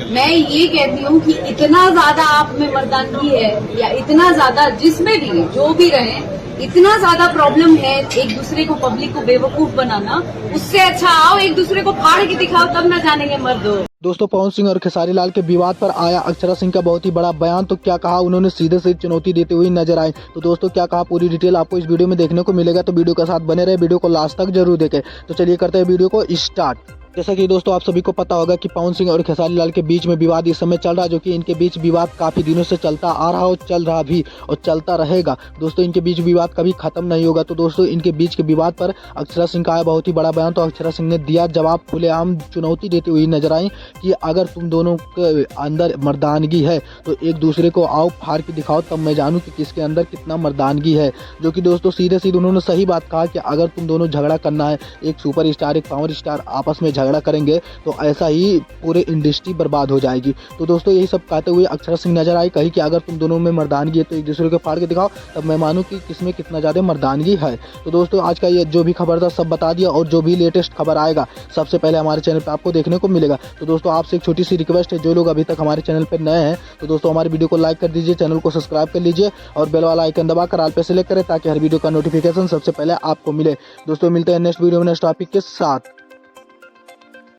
मैं ये कहती हूँ कि इतना ज्यादा आप में मर्दानगी है या इतना ज्यादा जिसमें भी जो भी रहे, इतना ज्यादा प्रॉब्लम है एक दूसरे को, पब्लिक को बेवकूफ बनाना, उससे अच्छा आओ एक दूसरे को फाड़ के दिखाओ, तब ना जानेंगे मर्द हो। दोस्तों, पवन सिंह और खेसारी लाल के विवाद पर आया अक्षरा सिंह का बहुत ही बड़ा बयान। तो क्या कहा उन्होंने, सीधे से चुनौती देते हुए नजर आए। तो दोस्तों, क्या कहा पूरी डिटेल आपको इस वीडियो में देखने को मिलेगा, तो वीडियो के साथ बने रहे, वीडियो को लास्ट तक जरूर देखें। तो चलिए करते हैं वीडियो को स्टार्ट। जैसा कि दोस्तों आप सभी को पता होगा कि पवन सिंह और खेसारी लाल के बीच में विवाद इस समय चल रहा है, जो कि इनके बीच विवाद काफी दिनों से चलता आ रहा और चल रहा भी और चलता रहेगा। दोस्तों, इनके बीच विवाद कभी खत्म नहीं होगा। तो दोस्तों, इनके बीच के विवाद पर अक्षरा सिंह का आया बहुत ही बड़ा बयान। तो अक्षरा सिंह ने दिया जवाब, खुलेआम चुनौती देते हुए नजर आई कि अगर तुम दोनों के अंदर मर्दानगी है तो एक दूसरे को आओ फाड़ के दिखाओ, तब मैं जानूं कि किसके अंदर कितना मर्दानगी है। जो कि दोस्तों सीधे सीधे उन्होंने सही बात कहा कि अगर तुम दोनों झगड़ा करना है, एक सुपर स्टार एक पावर स्टार आपस में झगड़ा करेंगे तो ऐसा ही पूरे इंडस्ट्री बर्बाद हो जाएगी। तो दोस्तों, यही सब कहते हुए अक्षरा सिंह नजर आई, कही कि अगर तुम दोनों में मर्दानगी है तो एक दूसरे को फाड़ के दिखाओ, तब मैं मानूं कि किसमें कितना ज्यादा मर्दानगी है। तो दोस्तों, आज का ये जो भी खबर था सब बता दिया, और जो भी लेटेस्ट खबर आएगा सबसे पहले हमारे चैनल पर आपको देखने को मिलेगा। तो दोस्तों, आपसे एक छोटी सी रिक्वेस्ट है, जो लोग अभी तक हमारे चैनल पर नए हैं तो दोस्तों हमारे वीडियो को लाइक कर दीजिए, चैनल को सब्सक्राइब कर लीजिए और बेल वाला आइकन दबाकर ऑल पे सेलेक्ट करें, ताकि हर वीडियो का नोटिफिकेशन सबसे पहले आपको मिले। दोस्तों, मिलते हैं नेक्स्ट वीडियो में नेक्स्ट टॉपिक के साथ।